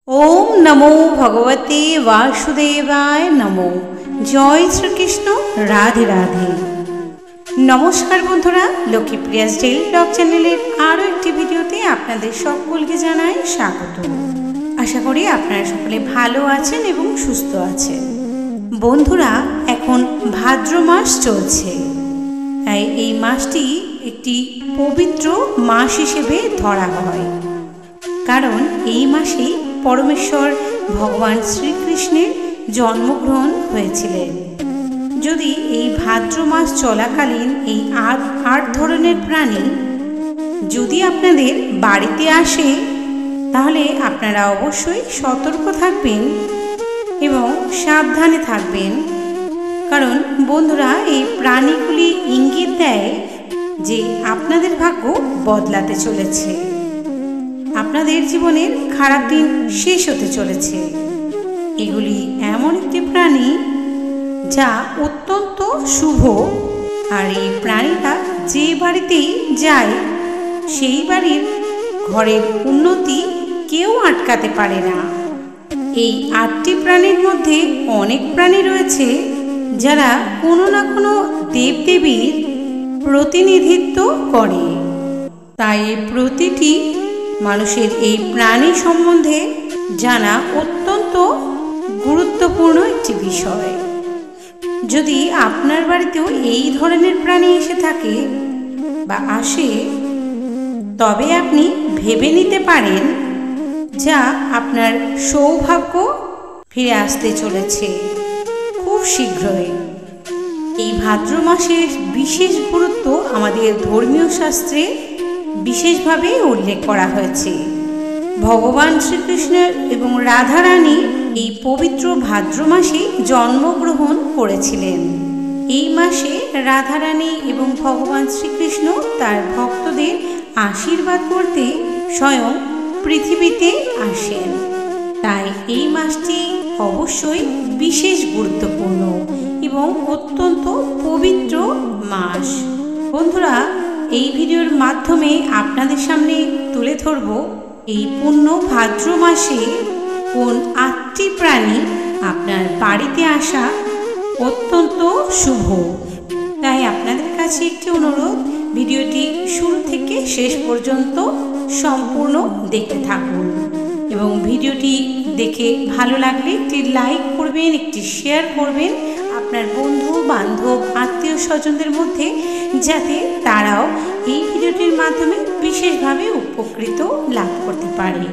ओम नमो भगवते वासुदेवाय नमो। जय श्रीकृष्ण, राधे राधे। नमस्कार बंधुरा, लक्ष्मीप्रियास डेली ब्लग चैनेलेर आरो एकटी भिडियोते आपनादेर सकलके जानाई स्वागत। आशा करी आपनारा सकले भालो आछेन एबं सुस्थ आछेन। बंधुरा एखन भाद्र मास चलछे, ताई एई मासटी एकटी पवित्र मास हिसेबे धरा हय, कारण एई मासेई परमेश्वर भगवान श्रीकृष्णेर जन्मग्रहण हयेछिलेन। यदि एई भाद्र मास चलाकालीन एई आठ धरनेर प्राणी यदि आपनादेर बाड़ीते आसे ताहले आपनारा अवश्यई सतर्क थाकबेन एबं साबधाने थाकबेन, कारण बंधुरा एई प्राणीगुली इंगित देय जे आपनादेर भाग्य बदलाते चलेछे, आपनादेर जीवनेर खाराप दिन शेष होते चलेछे। एगुली एमन एकटी प्राणी जा अत्यंत शुभ, और ये प्राणीटा जे बाड़ीतेई जाय सेई बाड़ीर घरेर उन्नति केउ आटकाते पारे ना। এই আটটি প্রাণীর মধ্যে অনেক প্রাণী রয়েছে যারা কোনো না কোনো দেবদেবীর প্রতিনিধিত্ব করে, তাই প্রতিটি মানুষের এই প্রাণী সম্বন্ধে জানা অত্যন্ত গুরুত্বপূর্ণ একটি বিষয়। যদি আপনার বাড়িতেও এই ধরনের প্রাণী এসে থাকে বা আসে, তবে আপনি ভেবে নিতে পারেন যা আপনার সৌভাগ্য ফিরে আসতে চলেছে খুব শীঘ্রই। এই ভাদ্র মাসের বিশেষ গুরুত্ব আমাদের ধর্মীয় শাস্ত্রে বিশেষভাবে উল্লেখ করা হয়েছে। ভগবান শ্রীকৃষ্ণের এবং রাধারানী এই পবিত্র ভাদ্র মাসে জন্মগ্রহণ করেছিলেন। এই মাসে রাধারানী এবং ভগবান শ্রীকৃষ্ণ তার ভক্তদের আশীর্বাদ করতে স্বয়ং পৃথিবীতে আসেন, তাই এই মাসটি অবশ্যই বিশেষ গুরুত্বপূর্ণ এবং অত্যন্ত পবিত্র মাস। বন্ধুরা, এই ভিডিওর মাধ্যমে আপনাদের সামনে তুলে ধরব এই পূর্ণ ভাদ্র মাসে কোন আটটি প্রাণী আপনার বাড়িতে আসা অত্যন্ত শুভ। তাই আপনাদের কাছে একটি অনুরোধ, ভিডিওটি শুরু থেকে শেষ পর্যন্ত সম্পূর্ণ দেখতে থাকুন এবং ভিডিওটি দেখে ভালো লাগলে একটি লাইক করবেন, একটি শেয়ার করবেন আপনার বন্ধু বান্ধব আত্মীয় স্বজনদের মধ্যে, যাতে তারাও এই ভিডিওটির মাধ্যমে বিশেষভাবে উপকৃত লাভ করতে পারে।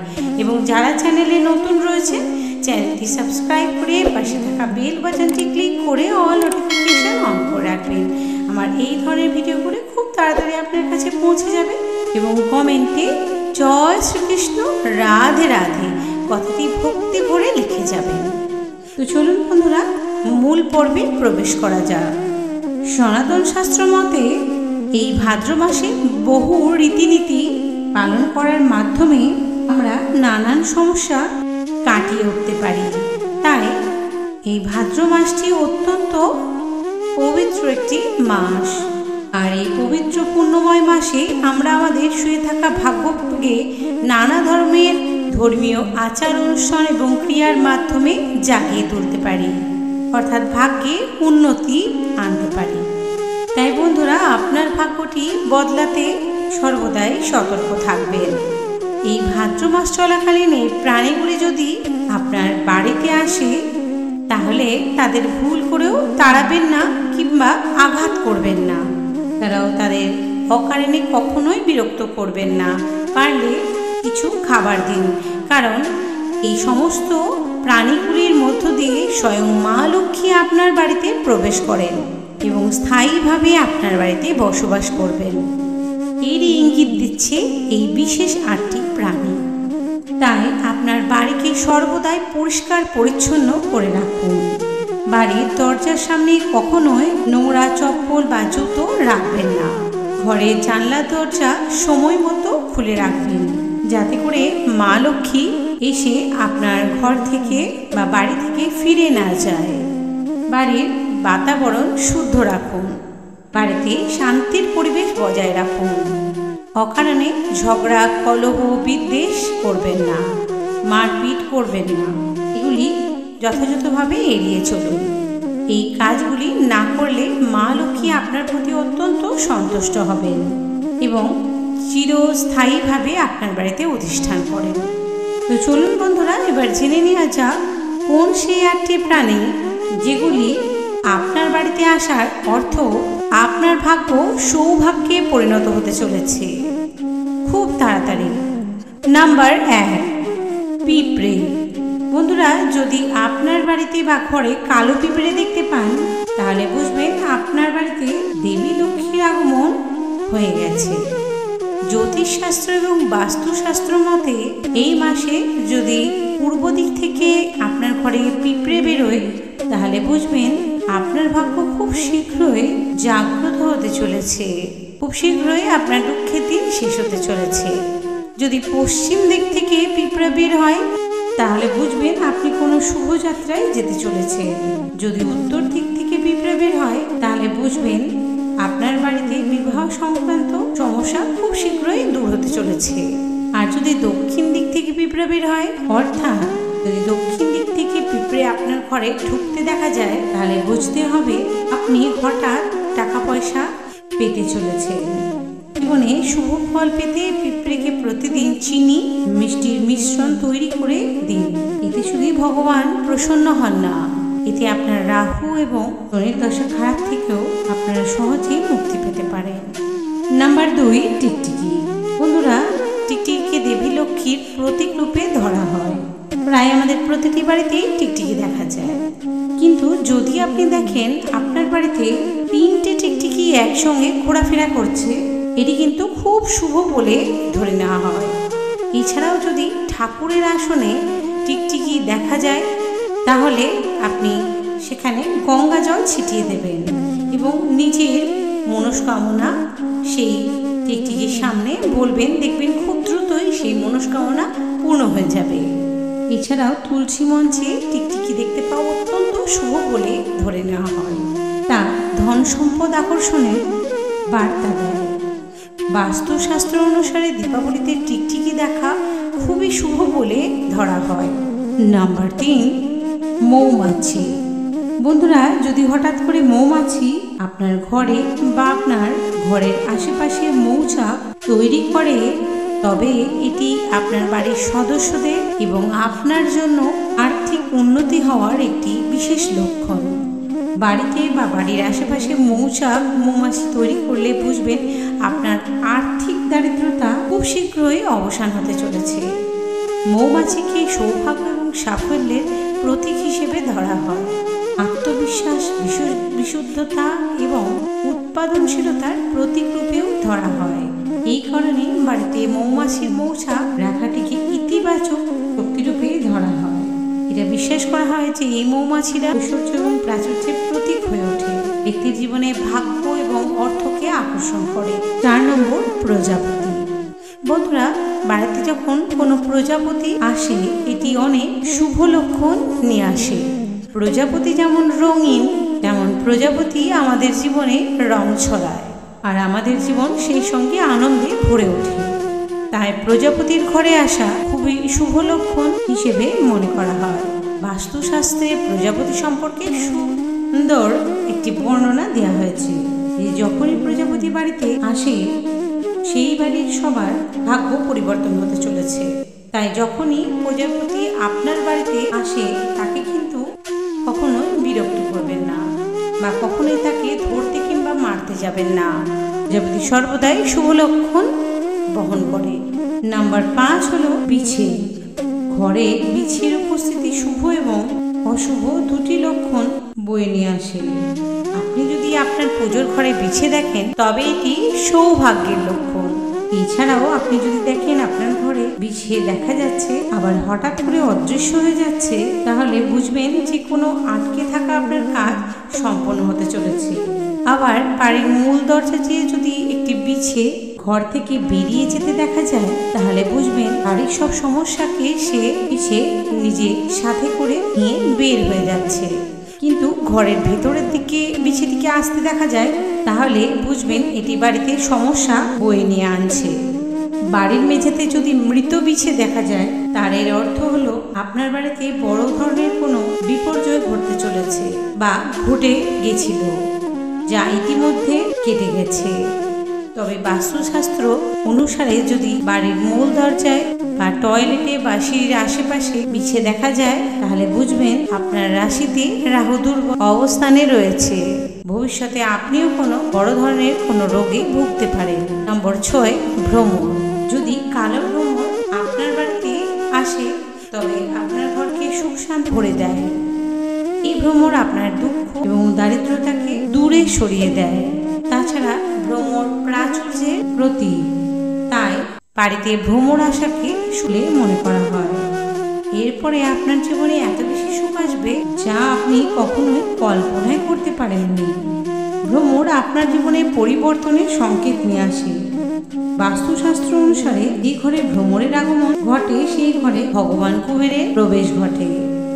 এবং যারা চ্যানেলে নতুন রয়েছে চ্যানেলটি সাবস্ক্রাইব করে পাশে থাকা বেল বাটনটি ক্লিক করে অল নোটিফিকেশন অন করে রাখবেন। আমার এই ধরনের ভিডিওগুলো খুব তাড়াতাড়ি আপনার কাছে পৌঁছে যাবে এবং কমেন্টে জয় শ্রীকৃষ্ণ, রাধে রাধে কথাটি ভক্তি ভরে লিখে যাবেন। তো চলুন বন্ধুরা, মূল পর্বে প্রবেশ করা যাক। সনাতন শাস্ত্র মতে এই ভাদ্র মাসে বহু রীতিনীতি পালন করার মাধ্যমে আমরা নানান সমস্যা কাটিয়ে উঠতে পারি। তাই এই ভাদ্র মাসটি অত্যন্ত পবিত্র একটি মাস, আর এই পবিত্র পুণ্যময় মাসে আমরা আমাদের শুয়ে থাকা ভাগ্যকে নানা ধর্মের ধর্মীয় আচার অনুষ্ঠান এবং ক্রিয়ার মাধ্যমে জাগিয়ে তুলতে পারি, অর্থাৎ ভাগ্যে উন্নতি আনতে পারি। তাই বন্ধুরা, আপনার ভাগ্যটি বদলাতে সর্বদাই সতর্ক থাকবেন। এই ভাদ্র মাস চলাকালীন এই প্রাণীগুলি যদি আপনার বাড়িতে আসে তাহলে তাদের ভুল করেও তাড়াবেন না কিংবা আঘাত করবেন না। তারাও তাদের অকারণে কখনোই বিরক্ত করবেন না, পারলে কিছু খাবার দিন, কারণ এই সমস্ত প্রাণীগুলির মধ্য দিয়ে স্বয়ং মা লক্ষ্মী আপনার বাড়িতে প্রবেশ করেন এবং স্থায়ীভাবে আপনার বাড়িতে বসবাস করবেন। এরই ইঙ্গিত দিচ্ছে এই বিশেষ আটটি প্রাণী। তাই আপনার বাড়িকে সর্বদাই পরিষ্কার পরিচ্ছন্ন করে রাখুন। বাড়ির দরজার সামনে কখনোই নোংরা চপ্পল বা জুতো রাখবেন না। ঘরের জানলা দরজা সময় মতো খুলে রাখবেন, যাতে করে মা লক্ষ্মী এসে আপনার ঘর থেকে বা বাড়ি থেকে ফিরে না যায়। বাড়ির বাতাবরণ শুদ্ধ রাখুন, বাড়িতে শান্তির পরিবেশ বজায় রাখুন। অকারণে ঝগড়া কলহ বিদ্বেষ করবেন না। মারপিট করবেন না। এগুলি যথাযথভাবে এড়িয়ে চলুন। এই কাজগুলি না করলে মা লক্ষ্মী আপনার প্রতি অত্যন্ত সন্তুষ্ট হবেন এবং চিরস্থায়ীভাবে আপনার বাড়িতে অধিষ্ঠান করেন। তো চলুন বন্ধুরা, এবার জেনে নেওয়া যাক কোন সেই 8টি প্রাণী যেগুলি আপনার বাড়িতে আসার অর্থ আপনার ভাগ্য সৌভাগ্যে পরিণত হতে চলেছে খুব তাড়াতাড়ি। নাম্বার 1, পিঁপড়ে। বন্ধুরা, যদি আপনার বাড়িতে বা ঘরে কালো পিঁপড়ে দেখতে পান তাহলে বুঝবেন আপনার বাড়িতে দেবী লক্ষ্মীর আগমন হয়ে গেছে। জ্যোতিষশাস্ত্র এবং বাস্তুশাস্ত্র মতে এই মাসে যদি পূর্ব দিক থেকে আপনার ঘরে পিঁপড়ে বেরোয় তাহলে বুঝবেন আপনার ভাগ্য খুব শীঘ্রই জাগ্রত হতে চলেছে, খুব শীঘ্রই আপনার দুঃখের দিন শেষ হতে চলেছে। যদি পশ্চিম দিক থেকে পিঁপড়ে বের হয় তাহলে বুঝবেন আপনি কোনো শুভযাত্রায় যেতে চলেছে। যদি উত্তর দিক থেকে পিঁপড়ে বের হয় তাহলে বুঝবেন আপনার বাড়িতে বিবাহ সংক্রান্ত সমস্যা খুব শীঘ্রই দূর হতে চলেছে। আর যদি দক্ষিণ দিক থেকে পিঁপড়ে বের হয়, অর্থাৎ যদি দক্ষিণ দিক থেকে পিঁপড়ে আপনার ঘরে ঢুকতে দেখা যায় তাহলে বুঝতে হবে আপনি হঠাৎ টাকা পয়সা পেতে চলেছে। জীবনে শুভ ফল পেতে পিঁপড়েকে প্রতিদিন চিনি মিষ্টির মিশ্রণ তৈরি করে দিন। এতে শুধুই ভগবান প্রসন্ন হন না, এতে আপনার রাহু এবং শনির দশা খারাপ থেকেও আপনারা সহজেই মুক্তি পেতে পারেন। নাম্বার 2, টিকটিকি। বন্ধুরা, টিকটিকিকে দেবী লক্ষ্মীর প্রতীক রূপে ধরা হয়। প্রায় আমাদের প্রতিটি বাড়িতেই টিকটিকি দেখা যায়, কিন্তু যদি আপনি দেখেন আপনার বাড়িতে 3টে টিকটিকি একসঙ্গে ঘোরাফেরা করছে, এটি কিন্তু খুব শুভ বলে ধরে নেওয়া হয়। এছাড়াও যদি ঠাকুরের আসনে টিকটিকি দেখা যায় তাহলে আপনি সেখানে গঙ্গা জল ছিটিয়ে দেবেন এবং নিজের মনস্কামনা সেই টিকটিকির সামনে বলবেন, দেখবেন খুব দ্রুতই সেই মনস্কামনা পূর্ণ হয়ে যাবে। এছাড়াও তুলসী মঞ্চে টিকটিকি দেখতে পাওয়া অত্যন্ত শুভ বলে ধরে নেওয়া হয়, তা ধন সম্পদ আকর্ষণের বার্তা দেয়। বাস্তুশাস্ত্র অনুসারে দীপাবলিতে টিকটিকি দেখা খুবই শুভ বলে ধরা হয়। নাম্বার 3, মৌমাছি। বন্ধুরা, যদি হঠাৎ করে মৌমাছি আপনার ঘরে বা আপনার ঘরের আশেপাশে মৌচাক তৈরি করে তবে এটি আপনার বাড়ির সদস্যদের এবং আপনার জন্য আর্থিক উন্নতি হওয়ার একটি বিশেষ লক্ষণ। বাড়িতে বা বাড়ির আশেপাশে মৌমাছি তৈরি করলে বুঝবেন আপনার আর্থিক দারিদ্রতা খুব শীঘ্রই অবসান হতে চলেছে। মৌমাছিকে সৌভাগ্য এবং সাফল্যের প্রতীক হিসেবে ধরা হয়। আত্মবিশ্বাস, বিশুদ্ধতা এবং উৎপাদনশীলতার প্রতীক রূপেও ধরা হয়। এই কারণে বাড়িতে মৌমাছির মৌচাক রাখাটিকে ইতিবাচক শক্তিরূপে ধরা হয়। এটা বিশ্বাস করা হয় যে এই মৌমাছিরা ঐশ্বর্য এবং প্রাচুর্যের প্রতীক হয়ে ওঠে, ব্যক্তির জীবনে ভাগ্য এবং অর্থকে আকর্ষণ করে। 4 নম্বর, প্রজাপতি। বন্ধুরা, বাড়িতে যখন কোনো প্রজাপতি আসে এটি অনেক শুভ লক্ষণ নিয়ে আসে। প্রজাপতি যেমন রঙিন, তেমন প্রজাপতি আমাদের জীবনে রং ছড়ায় আর আমাদের জীবন সেই সঙ্গে আনন্দে ভরে ওঠে। তাই প্রজাপতির ঘরে আসা খুবই শুভ লক্ষণ হিসেবে মনে করা হয়। বাস্তুশাস্ত্রে প্রজাপতি সম্পর্কে সুন্দর একটি বর্ণনা দেওয়া হয়েছে যে যখনই প্রজাপতি বাড়িতে আসে সেই বাড়ির সবার ভাগ্য পরিবর্তন হতে চলেছে। তাই যখনই প্রজাপতি আপনার বাড়িতে আসে তাকে কিন্তু কখনোই বিরক্ত করবেন না বা কখনোই তাকে ধরতে কিংবা মারতে যাবেন না। প্রজাপতি সর্বদাই শুভ লক্ষণ বহন করে। নাম্বার 5 হলো বিছে। ঘরে বিছের উপস্থিতি শুভ এবং অশুভ দুটি লক্ষণ বয়ে নিয়ে আসে। আপনি যদি আপনার পুজোর ঘরে বিছে দেখেন তবে এটি সৌভাগ্যের লক্ষণ। এছাড়াও আপনি যদি দেখেন আপনার ঘরে বিছে দেখা যাচ্ছে আবার হঠাৎ করে অদৃশ্য হয়ে যাচ্ছে তাহলে বুঝবেন যে কোনো আটকে থাকা আপনার কাজ সম্পন্ন হতে চলেছে। আবার বাড়ির মূল দরজা দিয়ে যদি একটি বিছে ঘর থেকে বেরিয়ে যেতে দেখা যায় তাহলে বুঝবেন বাড়ির সব সমস্যাকে সে বিছে নিজের সাথে করে নিয়ে বের হয়ে যাচ্ছে। কিন্তু ঘরের ভেতরের দিকে বিছেটিকে আসতে দেখা যায় তাহলে বুঝবেন এটি বাড়িতে সমস্যা বয়ে নিয়ে আনছে। বাড়ির মেঝেতে যদি মৃত বিছে দেখা যায়, তার এর অর্থ হলো আপনার বাড়িতে বড় ধরনের কোনো বিপর্যয় ঘটতে চলেছে বা ঘটে গেছিল, যা ইতিমধ্যে কেটে গেছে। তবে বাস্তুশাস্ত্র অনুসারে যদি বাড়ির মূল দরজায় বা টয়লেটে বা সিঁড়ির আশেপাশে বিছে দেখা যায়, তাহলে বুঝবেন আপনার রাশিতে রাহু দুর্বল অবস্থানে রয়েছে। ভবিষ্যতে আপনিও কোনো বড় ধরনের কোনো রোগে ভুগতে পারেন। নম্বর 6, ভ্রমণ। যদি কালো ভ্রমণ আপনার বাড়িতে আসে, তবে আপনার ঘরকে সুখ শান্তি ভরে দেয়। এই ভ্রমণ আপনার দুঃখ এবং দারিদ্রতাকে দূরে সরিয়ে দেয়। তাছাড়া ভ্রমণ প্রাচুর্যের প্রতীক, তাই বাড়িতে ভ্রমণ আসাকে শুলে মনে করা হয়। এরপরে আপনার জীবনে এত বেশি সুখ আসবে যা আপনি কখনোই কল্পনাই করতে পারেননি। ভ্রমণ আপনার জীবনে পরিবর্তনের সংকেত নিয়ে আসে। বাস্তুশাস্ত্র অনুসারে যে ঘরে ভ্রমণের আগমন ঘটে, সেই ঘরে ভগবান কুবেরের প্রবেশ ঘটে।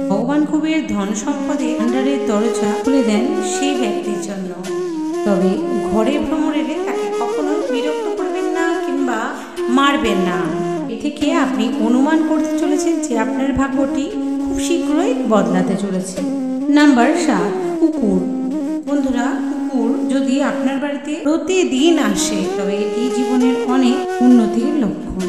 ভগবান কুবের ধন সম্পদের ভাণ্ডারের দরজা খুলে দেন সেই ব্যক্তির জন্য। তবে ঘরে ভ্রমণ এলে তাকে কখনো বিরক্ত করবেন না কিংবা মারবেন না। এ থেকে আপনি অনুমান করতে চলেছেন যে আপনার ভাগ্যটি খুব শীঘ্রই বদলাতে চলেছে। নাম্বার 7, কুকুর। বন্ধুরা, কুকুর যদি আপনার বাড়িতে প্রতিদিন আসে, তবে এটি জীবনের অনেক উন্নতির লক্ষণ।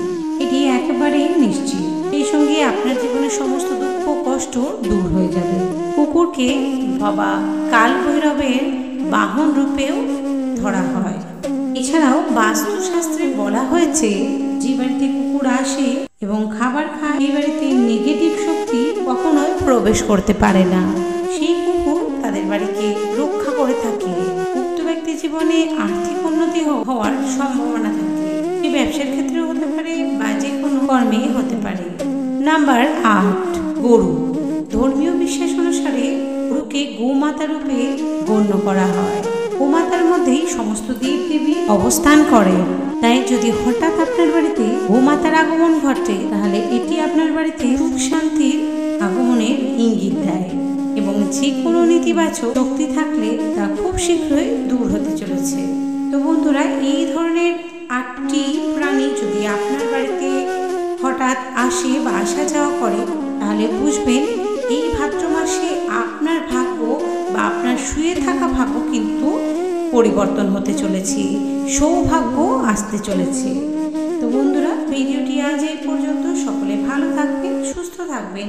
এটি একেবারেই নিশ্চিত। এই সঙ্গে আপনার জীবনের সমস্ত দুঃখ কষ্ট দূর হয়ে যাবে। কুকুরকে বাবা কাল ভৈরবের বাহন রূপেও ধরা হয়। এছাড়াও বাস্তুশাস্ত্রে বলা হয়েছে, যে বাড়িতে কুকুর আসে এবং খাবার খায়, এই বাড়িতে নেগেটিভ শক্তি কখনোই প্রবেশ করতে পারে না। সেই কুকুর তাদের বাড়িকে রক্ষা করে থাকে। উক্ত ব্যক্তির জীবনে আর্থিক উন্নতি হওয়ার সম্ভাবনা থাকে। এই ব্যবসার ক্ষেত্রেও হতে পারে বা যে কোনো কর্মে হতে পারে। নাম্বার 8, গরু। ধর্মীয় বিশ্বাস অনুসারে গরুকে গোমাতা রূপে গণ্য করা হয়। গোমাতার মধ্যেই সমস্ত দেব দেবী অবস্থান করে। তাই যদি হঠাৎ আপনার বাড়িতে গোমাতার আগমন ঘটে, তাহলে এটি আপনার বাড়িতে সুখ শান্তির আগমনের ইঙ্গিত দেয় এবং যে কোনো নেতিবাচক শক্তি থাকলে তা খুব শীঘ্রই দূর হতে চলেছে। তো বন্ধুরা, এই ধরনের 8টি প্রাণী যদি আপনার বাড়িতে হঠাৎ আসে বা আসা যাওয়া করে, তাহলে বুঝবেন এই ভাদ্র মাসে আপনার ভাগ্য বা আপনার শুয়ে থাকা ভাগ্য কিন্তু পরিবর্তন হতে চলেছে, সৌভাগ্য আসতে চলেছে। তো বন্ধুরা, ভিডিওটি আজ এই পর্যন্ত। সকলে ভালো থাকবেন, সুস্থ থাকবেন।